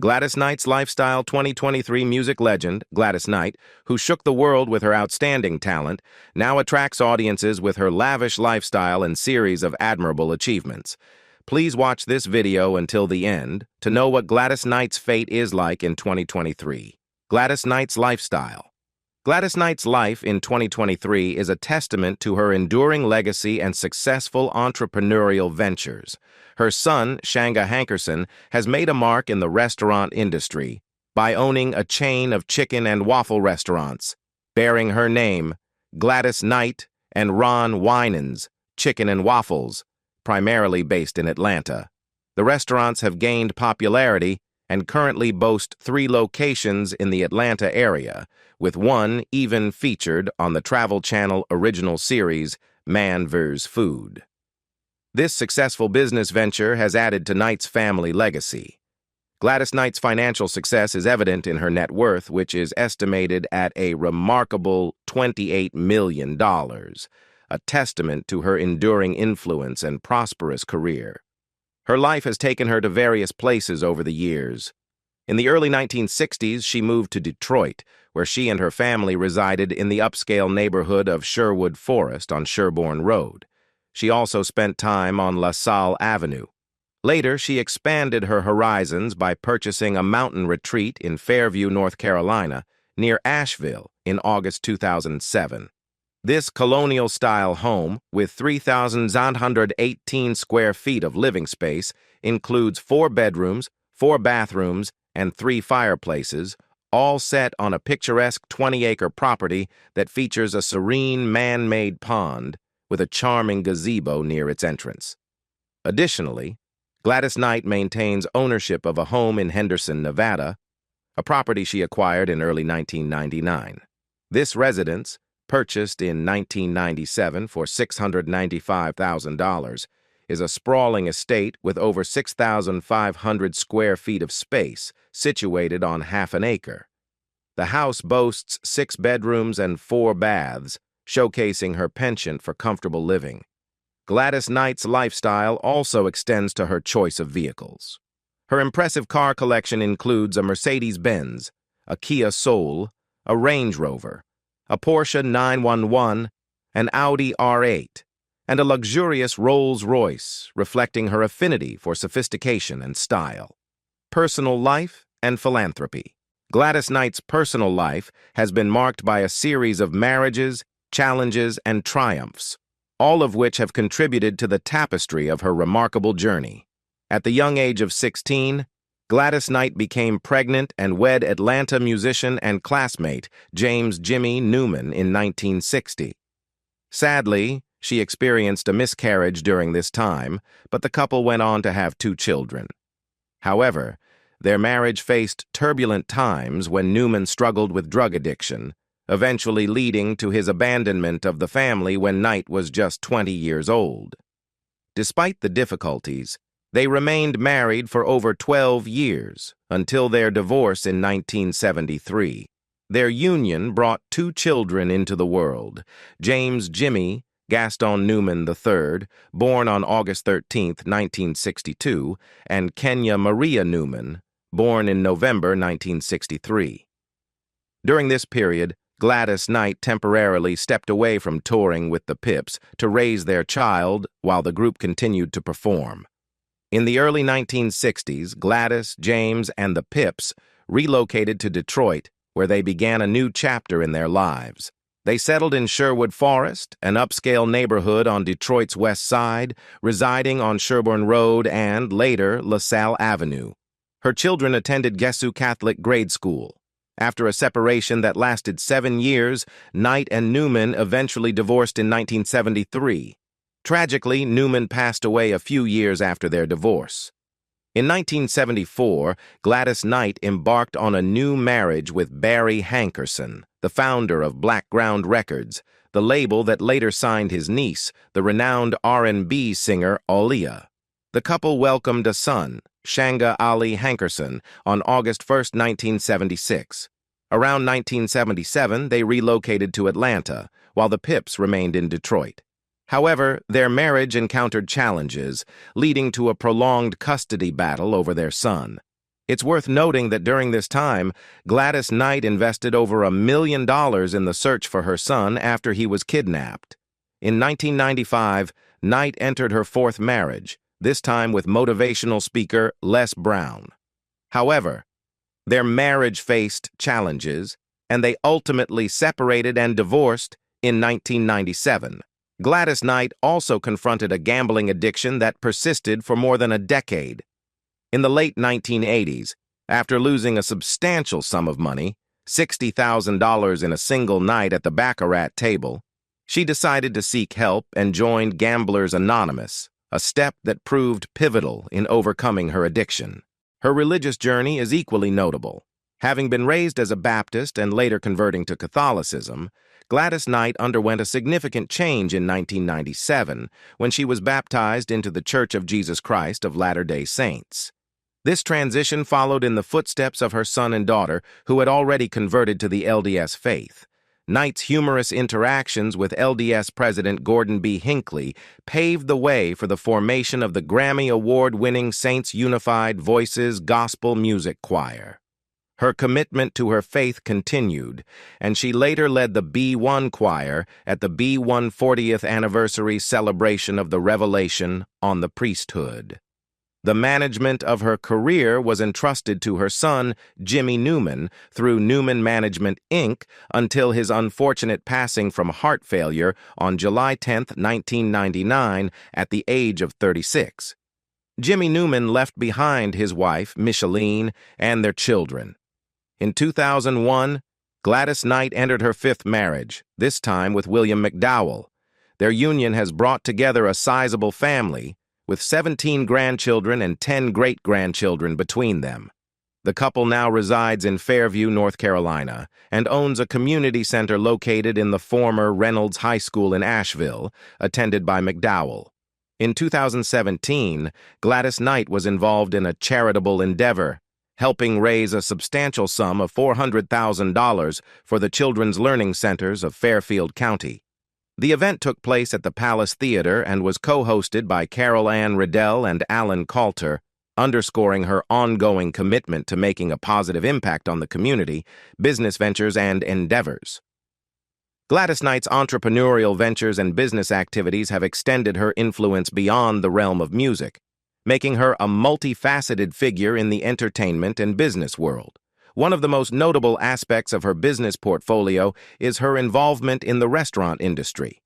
Gladys Knight's Lifestyle 2023 music legend, Gladys Knight, who shook the world with her outstanding talent, now attracts audiences with her lavish lifestyle and series of admirable achievements. Please watch this video until the end to know what Gladys Knight's fate is like in 2023. Gladys Knight's Lifestyle. Gladys Knight's life in 2023 is a testament to her enduring legacy and successful entrepreneurial ventures. Her son, Shanga Hankerson, has made a mark in the restaurant industry by owning a chain of chicken and waffle restaurants, bearing her name, Gladys Knight and Ron Winans Chicken and Waffles, primarily based in Atlanta. The restaurants have gained popularity and currently boast 3 locations in the Atlanta area, with one even featured on the Travel Channel original series, Man vs. Food. This successful business venture has added to Knight's family legacy. Gladys Knight's financial success is evident in her net worth, which is estimated at a remarkable $28 million, a testament to her enduring influence and prosperous career. Her life has taken her to various places over the years. In the early 1960s, she moved to Detroit, where she and her family resided in the upscale neighborhood of Sherwood Forest on Sherbourne Road. She also spent time on LaSalle Avenue. Later, she expanded her horizons by purchasing a mountain retreat in Fairview, North Carolina, near Asheville in August 2007. This colonial-style home, with 3,918 square feet of living space, includes 4 bedrooms, 4 bathrooms, and 3 fireplaces, all set on a picturesque 20-acre property that features a serene man-made pond with a charming gazebo near its entrance. Additionally, Gladys Knight maintains ownership of a home in Henderson, Nevada, a property she acquired in early 1999. This residence, purchased in 1997 for $695,000, is a sprawling estate with over 6,500 square feet of space, situated on half an acre. The house boasts 6 bedrooms and 4 baths, showcasing her penchant for comfortable living. Gladys Knight's lifestyle also extends to her choice of vehicles. Her impressive car collection includes a Mercedes-Benz, a Kia Soul, a Range Rover, a Porsche 911, an Audi R8, and a luxurious Rolls-Royce, reflecting her affinity for sophistication and style. Personal life and philanthropy. Gladys Knight's personal life has been marked by a series of marriages, challenges, and triumphs, all of which have contributed to the tapestry of her remarkable journey. At the young age of 16, Gladys Knight became pregnant and wed Atlanta musician and classmate James "Jimmy" Newman in 1960. Sadly, she experienced a miscarriage during this time, but the couple went on to have 2 children. However, their marriage faced turbulent times when Newman struggled with drug addiction, eventually leading to his abandonment of the family when Knight was just 20 years old. Despite the difficulties, they remained married for over 12 years, until their divorce in 1973. Their union brought 2 children into the world, James "Jimmy" Gaston Newman III, born on August 13, 1962, and Kenya Maria Newman, born in November 1963. During this period, Gladys Knight temporarily stepped away from touring with the Pips to raise their child while the group continued to perform. In the early 1960s, Gladys, James, and the Pips relocated to Detroit, where they began a new chapter in their lives. They settled in Sherwood Forest, an upscale neighborhood on Detroit's west side, residing on Sherbourne Road and, later, LaSalle Avenue. Her children attended Gesu Catholic Grade School. After a separation that lasted 7 years, Knight and Newman eventually divorced in 1973. Tragically, Newman passed away a few years after their divorce. In 1974, Gladys Knight embarked on a new marriage with Barry Hankerson, the founder of Blackground Records, the label that later signed his niece, the renowned R&B singer Aaliyah. The couple welcomed a son, Shanga Ali Hankerson, on August 1, 1976. Around 1977, they relocated to Atlanta, while the Pips remained in Detroit. However, their marriage encountered challenges, leading to a prolonged custody battle over their son. It's worth noting that during this time, Gladys Knight invested over $1 million in the search for her son after he was kidnapped. In 1995, Knight entered her fourth marriage, this time with motivational speaker Les Brown. However, their marriage faced challenges, and they ultimately separated and divorced in 1997. Gladys Knight also confronted a gambling addiction that persisted for more than a decade. In the late 1980s, after losing a substantial sum of money, $60,000 in a single night at the baccarat table, she decided to seek help and joined Gamblers Anonymous, a step that proved pivotal in overcoming her addiction. Her religious journey is equally notable. Having been raised as a Baptist and later converting to Catholicism, Gladys Knight underwent a significant change in 1997 when she was baptized into the Church of Jesus Christ of Latter-day Saints. This transition followed in the footsteps of her son and daughter, who had already converted to the LDS faith. Knight's humorous interactions with LDS President Gordon B. Hinckley paved the way for the formation of the Grammy Award-winning Saints Unified Voices Gospel Music Choir. Her commitment to her faith continued, and she later led the B1 Choir at the B1 40th Anniversary Celebration of the Revelation on the Priesthood. The management of her career was entrusted to her son, Jimmy Newman, through Newman Management, Inc., until his unfortunate passing from heart failure on July 10, 1999, at the age of 36. Jimmy Newman left behind his wife, Micheline, and their children. In 2001, Gladys Knight entered her fifth marriage, this time with William McDowell. Their union has brought together a sizable family, with 17 grandchildren and 10 great-grandchildren between them. The couple now resides in Fairview, North Carolina, and owns a community center located in the former Reynolds High School in Asheville, attended by McDowell. In 2017, Gladys Knight was involved in a charitable endeavor, helping raise a substantial sum of $400,000 for the Children's Learning Centers of Fairfield County. The event took place at the Palace Theater and was co-hosted by Carol Ann Riddell and Alan Coulter, underscoring her ongoing commitment to making a positive impact on the community, business ventures, and endeavors. Gladys Knight's entrepreneurial ventures and business activities have extended her influence beyond the realm of music, making her a multifaceted figure in the entertainment and business world. One of the most notable aspects of her business portfolio is her involvement in the restaurant industry.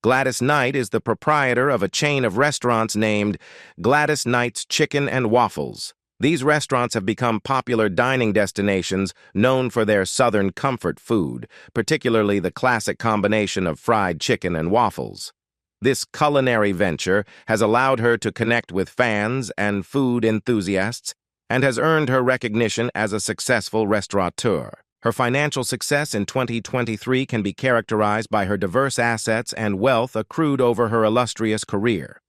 Gladys Knight is the proprietor of a chain of restaurants named Gladys Knight's Chicken and Waffles. These restaurants have become popular dining destinations known for their Southern comfort food, particularly the classic combination of fried chicken and waffles. This culinary venture has allowed her to connect with fans and food enthusiasts, and has earned her recognition as a successful restaurateur. Her financial success in 2023 can be characterized by her diverse assets and wealth accrued over her illustrious career.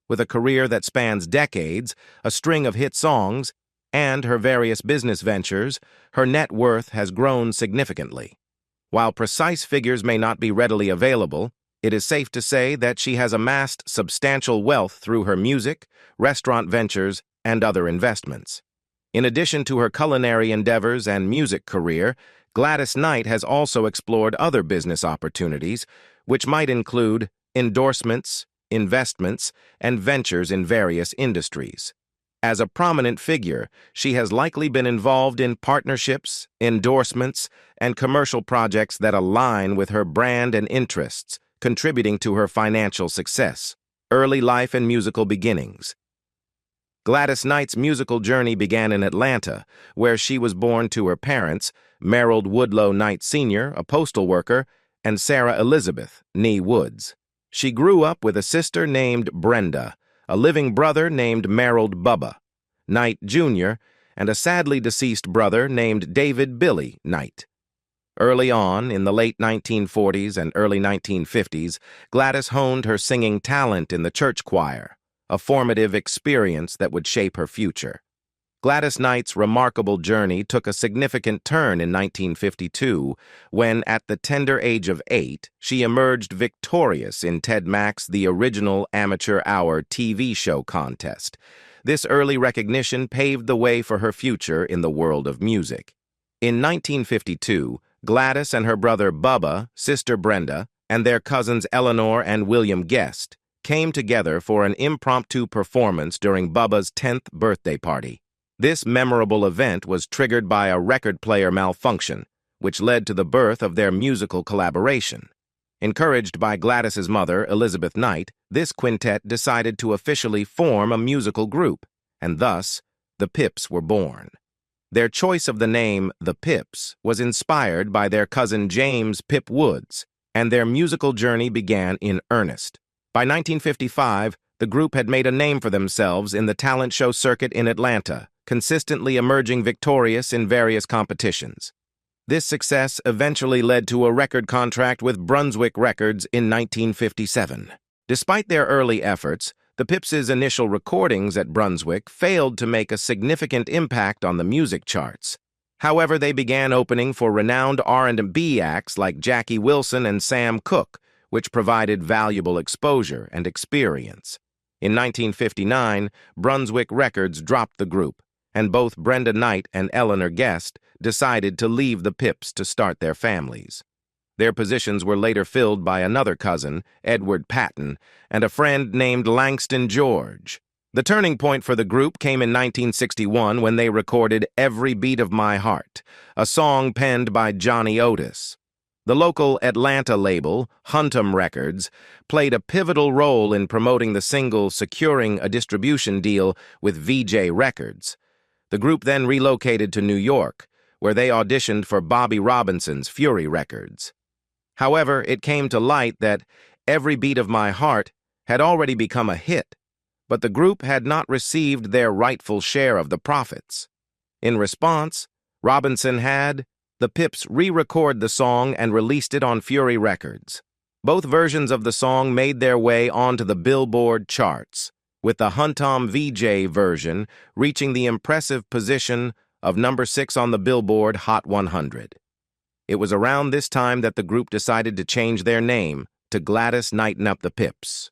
With a career that spans decades, a string of hit songs, and her various business ventures, her net worth has grown significantly. While precise figures may not be readily available, it is safe to say that she has amassed substantial wealth through her music, restaurant ventures, and other investments. In addition to her culinary endeavors and music career, Gladys Knight has also explored other business opportunities, which might include endorsements, investments, and ventures in various industries. As a prominent figure, she has likely been involved in partnerships, endorsements, and commercial projects that align with her brand and interests, contributing to her financial success. Early life and musical beginnings. Gladys Knight's musical journey began in Atlanta, where she was born to her parents, Merrill Woodlow Knight Sr., a postal worker, and Sarah Elizabeth, née Woods. She grew up with a sister named Brenda, a living brother named Merrill Bubba Knight Jr., and a sadly deceased brother named David Billy Knight. Early on, in the late 1940s and early 1950s, Gladys honed her singing talent in the church choir, a formative experience that would shape her future. Gladys Knight's remarkable journey took a significant turn in 1952 when, at the tender age of 8, she emerged victorious in Ted Mack's The Original Amateur Hour TV show contest. This early recognition paved the way for her future in the world of music. In 1952, Gladys and her brother Bubba, sister Brenda, and their cousins Eleanor and William Guest came together for an impromptu performance during Bubba's 10th birthday party. This memorable event was triggered by a record player malfunction, which led to the birth of their musical collaboration. Encouraged by Gladys's mother, Elizabeth Knight, this quintet decided to officially form a musical group, and thus, the Pips were born. Their choice of the name The Pips was inspired by their cousin James Pip Woods, and their musical journey began in earnest. By 1955, the group had made a name for themselves in the talent show circuit in Atlanta, consistently emerging victorious in various competitions. This success eventually led to a record contract with Brunswick Records in 1957. Despite their early efforts, the Pips' initial recordings at Brunswick failed to make a significant impact on the music charts. However, they began opening for renowned R&B acts like Jackie Wilson and Sam Cooke, which provided valuable exposure and experience. In 1959, Brunswick Records dropped the group, and both Brenda Knight and Eleanor Guest decided to leave the Pips to start their families. Their positions were later filled by another cousin, Edward Patton, and a friend named Langston George. The turning point for the group came in 1961 when they recorded Every Beat of My Heart, a song penned by Johnny Otis. The local Atlanta label, Huntum Records, played a pivotal role in promoting the single, securing a distribution deal with VJ Records. The group then relocated to New York, where they auditioned for Bobby Robinson's Fury Records. However, it came to light that Every Beat of My Heart had already become a hit, but the group had not received their rightful share of the profits. In response, Robinson had the Pips re-record the song and released it on Fury Records. Both versions of the song made their way onto the Billboard charts, with the Huntum VJ version reaching the impressive position of number 6 on the Billboard Hot 100. It was around this time that the group decided to change their name to Gladdis Knight and the Pips.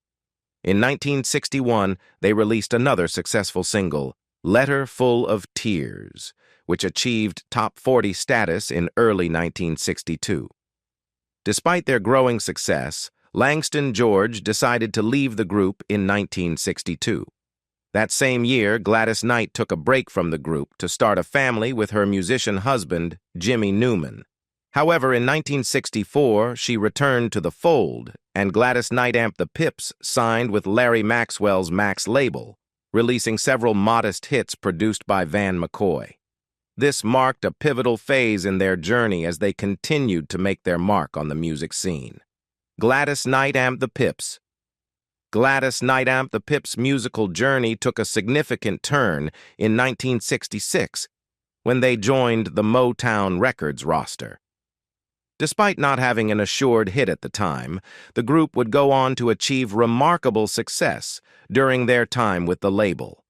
In 1961, they released another successful single, Letter Full of Tears, which achieved top 40 status in early 1962. Despite their growing success, Langston George decided to leave the group in 1962. That same year, Gladys Knight took a break from the group to start a family with her musician husband, Jimmy Newman. However, in 1964, she returned to the fold, and Gladys Knight and the Pips signed with Larry Maxwell's Max label, releasing several modest hits produced by Van McCoy. This marked a pivotal phase in their journey as they continued to make their mark on the music scene. Gladys Knight and the Pips. Gladys Knight and the Pips' musical journey took a significant turn in 1966 when they joined the Motown Records roster. Despite not having an assured hit at the time, the group would go on to achieve remarkable success during their time with the label.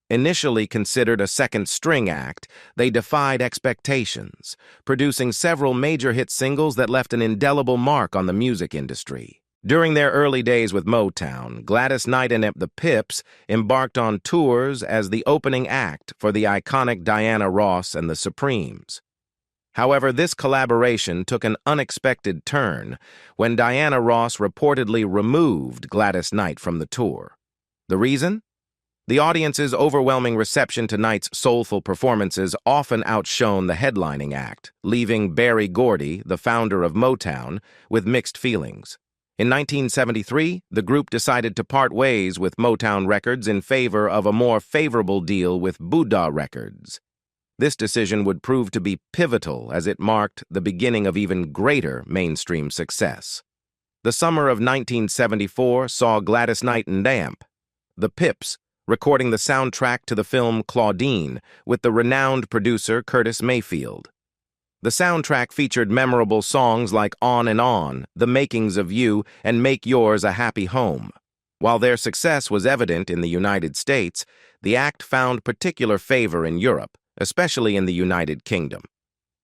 Initially considered a second-string act, they defied expectations, producing several major hit singles that left an indelible mark on the music industry. During their early days with Motown, Gladys Knight and the Pips embarked on tours as the opening act for the iconic Diana Ross and the Supremes. However, this collaboration took an unexpected turn when Diana Ross reportedly removed Gladys Knight from the tour. The reason? The audience's overwhelming reception to Knight's soulful performances often outshone the headlining act, leaving Berry Gordy, the founder of Motown, with mixed feelings. In 1973, the group decided to part ways with Motown Records in favor of a more favorable deal with Buddah Records. This decision would prove to be pivotal as it marked the beginning of even greater mainstream success. The summer of 1974 saw Gladys Knight and the Pips recording the soundtrack to the film Claudine with the renowned producer Curtis Mayfield. The soundtrack featured memorable songs like On and On, The Makings of You, and Make Yours a Happy Home. While their success was evident in the United States, the act found particular favor in Europe, especially in the United Kingdom.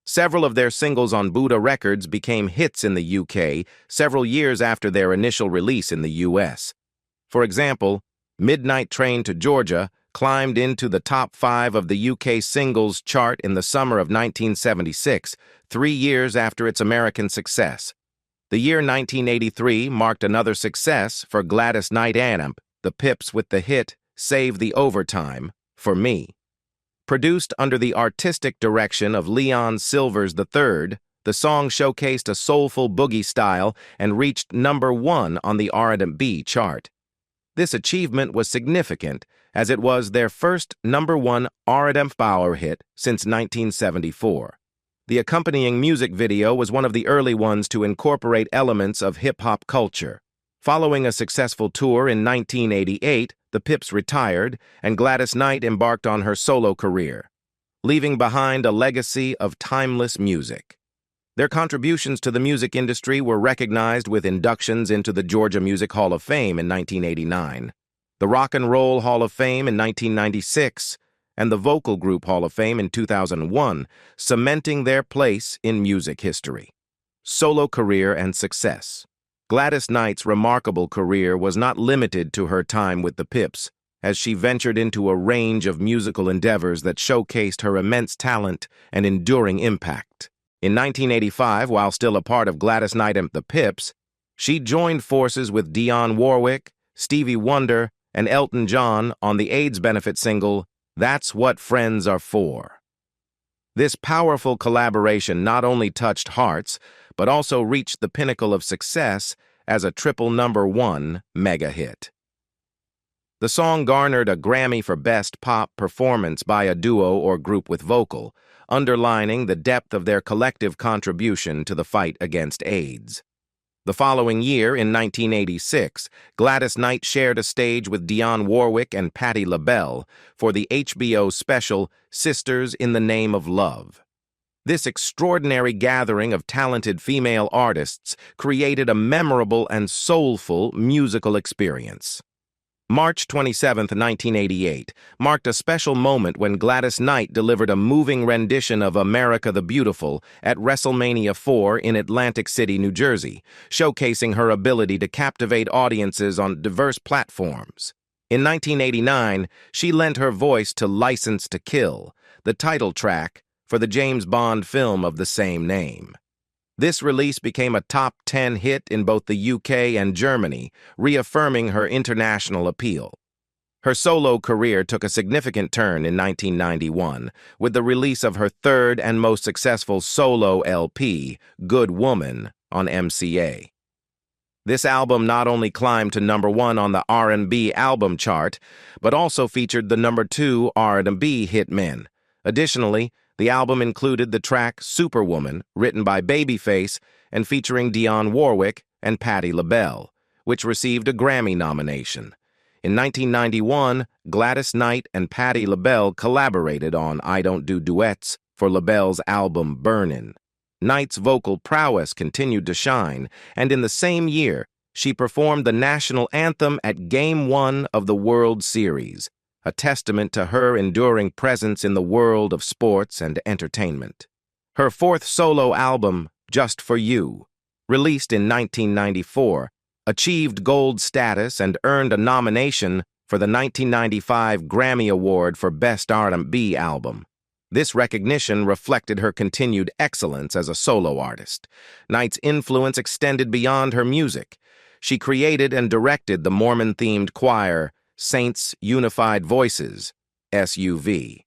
Several of their singles on Buddah Records became hits in the UK several years after their initial release in the US. For example, Midnight Train to Georgia climbed into the top 5 of the UK singles chart in the summer of 1976, 3 years after its American success. The year 1983 marked another success for Gladys Knight and the Pips with the hit Save the Overtime for Me. Produced under the artistic direction of Leon Silvers III, the song showcased a soulful boogie style and reached #1 on the R&B chart. This achievement was significant as it was their first #1 R&B power hit since 1974. The accompanying music video was one of the early ones to incorporate elements of hip-hop culture. Following a successful tour in 1988, the Pips retired, and Gladys Knight embarked on her solo career, leaving behind a legacy of timeless music. Their contributions to the music industry were recognized with inductions into the Georgia Music Hall of Fame in 1989, the Rock and Roll Hall of Fame in 1996, and the Vocal Group Hall of Fame in 2001, cementing their place in music history. Solo career and success. Gladys Knight's remarkable career was not limited to her time with the Pips, as she ventured into a range of musical endeavors that showcased her immense talent and enduring impact. In 1985, while still a part of Gladys Knight and the Pips, she joined forces with Dionne Warwick, Stevie Wonder, and Elton John on the AIDS benefit single, That's What Friends Are For. This powerful collaboration not only touched hearts, but also reached the pinnacle of success as a triple #1 mega hit. The song garnered a Grammy for Best Pop Performance by a Duo or Group with Vocal, underlining the depth of their collective contribution to the fight against AIDS. The following year, in 1986, Gladys Knight shared a stage with Dionne Warwick and Patti LaBelle for the HBO special Sisters in the Name of Love. This extraordinary gathering of talented female artists created a memorable and soulful musical experience. March 27, 1988, marked a special moment when Gladys Knight delivered a moving rendition of America the Beautiful at WrestleMania 4 in Atlantic City, New Jersey, showcasing her ability to captivate audiences on diverse platforms. In 1989, she lent her voice to License to Kill, the title track for the James Bond film of the same name. This release became a top 10 hit in both the UK and Germany, reaffirming her international appeal. Her solo career took a significant turn in 1991 with the release of her third and most successful solo LP, Good Woman, on MCA. This album not only climbed to #1 on the R&B album chart, but also featured the #2 R&B hit Men. Additionally, the album included the track Superwoman, written by Babyface and featuring Dionne Warwick and Patti LaBelle, which received a Grammy nomination. In 1991, Gladys Knight and Patti LaBelle collaborated on I Don't Do Duets for LaBelle's album Burnin'. Knight's vocal prowess continued to shine, and in the same year, she performed the national anthem at Game 1 of the World Series, a testament to her enduring presence in the world of sports and entertainment. Her fourth solo album, Just For You, released in 1994, achieved gold status and earned a nomination for the 1995 Grammy Award for Best R&B Album. This recognition reflected her continued excellence as a solo artist. Knight's influence extended beyond her music. She created and directed the Mormon-themed choir Saints Unified Voices, SUV.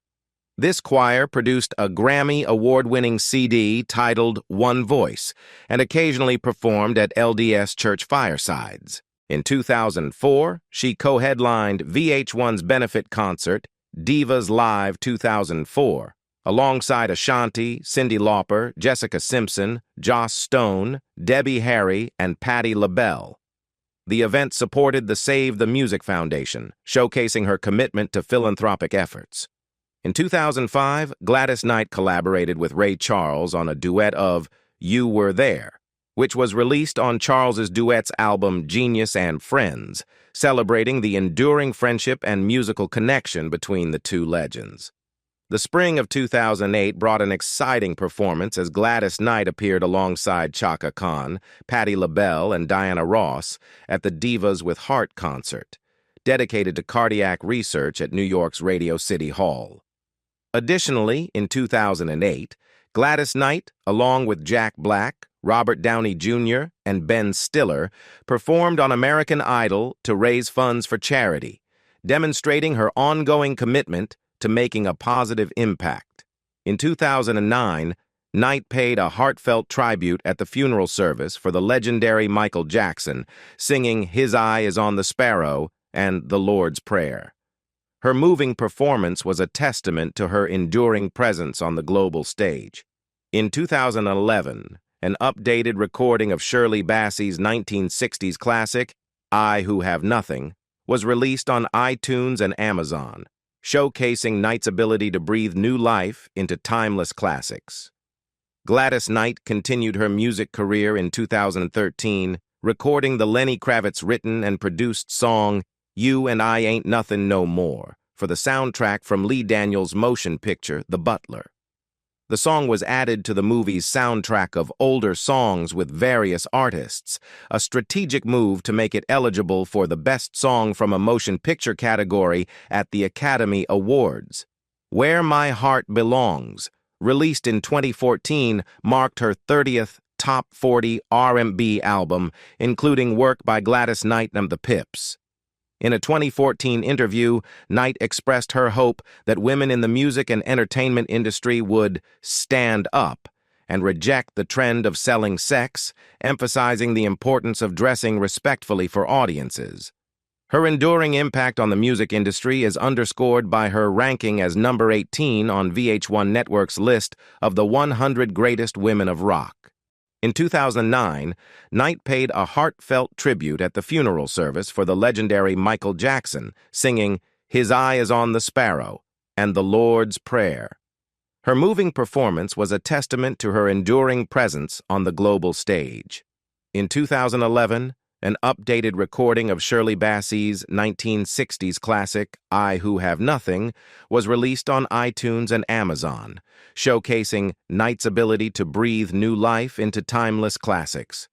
This choir produced a Grammy award-winning CD titled One Voice and occasionally performed at LDS church firesides. In 2004, she co-headlined VH1's benefit concert, Divas Live 2004, alongside Ashanti, Cyndi Lauper, Jessica Simpson, Joss Stone, Debbie Harry, and Patti LaBelle. The event supported the Save the Music Foundation, showcasing her commitment to philanthropic efforts. In 2005, Gladys Knight collaborated with Ray Charles on a duet of You Were There, which was released on Charles's duets album Genius and Friends, celebrating the enduring friendship and musical connection between the two legends. The spring of 2008 brought an exciting performance as Gladys Knight appeared alongside Chaka Khan, Patti LaBelle, and Diana Ross at the Divas with Heart concert. dedicated to cardiac research at New York's Radio City Hall. Additionally, in 2008, Gladys Knight, along with Jack Black, Robert Downey Jr., and Ben Stiller, performed on American Idol to raise funds for charity, demonstrating her ongoing commitment to making a positive impact. In 2009, Knight paid a heartfelt tribute at the funeral service for the legendary Michael Jackson, singing "His Eye is on the Sparrow" and "The Lord's Prayer." Her moving performance was a testament to her enduring presence on the global stage. In 2011, an updated recording of Shirley Bassey's 1960s classic, "I Who Have Nothing," was released on iTunes and Amazon, showcasing Knight's ability to breathe new life into timeless classics. Gladys Knight continued her music career in 2013, recording the Lenny Kravitz-written and produced song "You and I Ain't Nothin' No More" for the soundtrack from Lee Daniels' motion picture, The Butler. The song was added to the movie's soundtrack of older songs with various artists, a strategic move to make it eligible for the Best Song from a Motion Picture category at the Academy Awards. "Where My Heart Belongs," released in 2014, marked her 30th Top 40 R&B album, including work by Gladys Knight and the Pips. In a 2014 interview, Knight expressed her hope that women in the music and entertainment industry would stand up and reject the trend of selling sex, emphasizing the importance of dressing respectfully for audiences. Her enduring impact on the music industry is underscored by her ranking as number 18 on VH1 Network's list of the 100 Greatest Women of Rock. In 2009, Knight paid a heartfelt tribute at the funeral service for the legendary Michael Jackson, singing "His Eye is on the Sparrow" and "The Lord's Prayer." Her moving performance was a testament to her enduring presence on the global stage. In 2011, an updated recording of Shirley Bassey's 1960s classic, "I Who Have Nothing," was released on iTunes and Amazon, showcasing Knight's ability to breathe new life into timeless classics.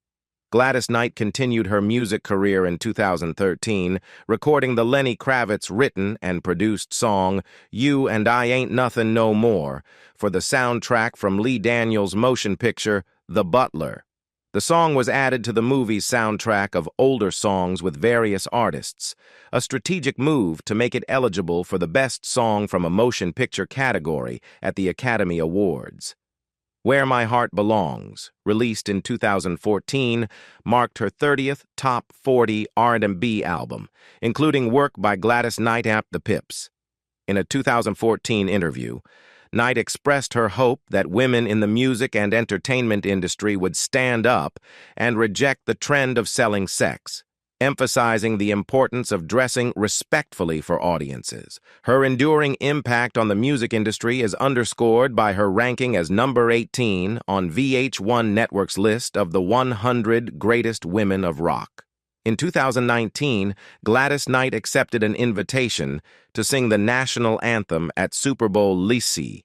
Gladys Knight continued her music career in 2013, recording the Lenny Kravitz-written and produced song "You and I Ain't Nothin' No More" for the soundtrack from Lee Daniels' motion picture, The Butler. The song was added to the movie's soundtrack of older songs with various artists, a strategic move to make it eligible for the Best Song from a Motion Picture category at the Academy Awards. "Where My Heart Belongs," released in 2014, marked her 30th Top 40 R&B album, including work by Gladys Knight and the Pips. In a 2014 interview, Knight expressed her hope that women in the music and entertainment industry would stand up and reject the trend of selling sex, emphasizing the importance of dressing respectfully for audiences. Her enduring impact on the music industry is underscored by her ranking as number 18 on VH1 Network's list of the 100 Greatest Women of Rock. In 2019, Gladys Knight accepted an invitation to sing the national anthem at Super Bowl Lycée,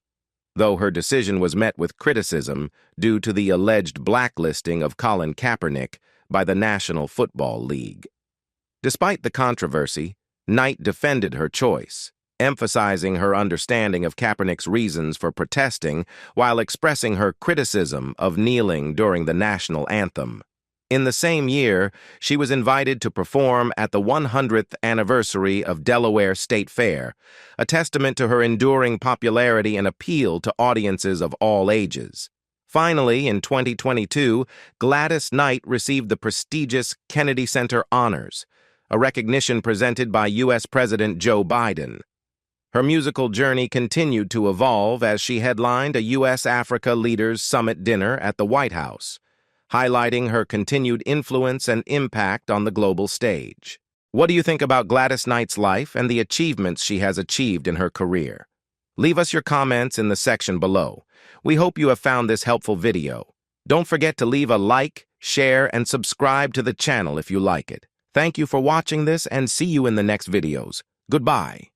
though her decision was met with criticism due to the alleged blacklisting of Colin Kaepernick by the National Football League. Despite the controversy, Knight defended her choice, emphasizing her understanding of Kaepernick's reasons for protesting while expressing her criticism of kneeling during the national anthem. In the same year, she was invited to perform at the 100th anniversary of Delaware State Fair, a testament to her enduring popularity and appeal to audiences of all ages. Finally, in 2022, Gladys Knight received the prestigious Kennedy Center Honors, a recognition presented by U.S. President Joe Biden. Her musical journey continued to evolve as she headlined a U.S.-Africa Leaders Summit dinner at the White House, highlighting her continued influence and impact on the global stage. What do you think about Gladys Knight's life and the achievements she has achieved in her career? Leave us your comments in the section below. We hope you have found this helpful video. Don't forget to leave a like, share, and subscribe to the channel if you like it. Thank you for watching this and see you in the next videos. Goodbye.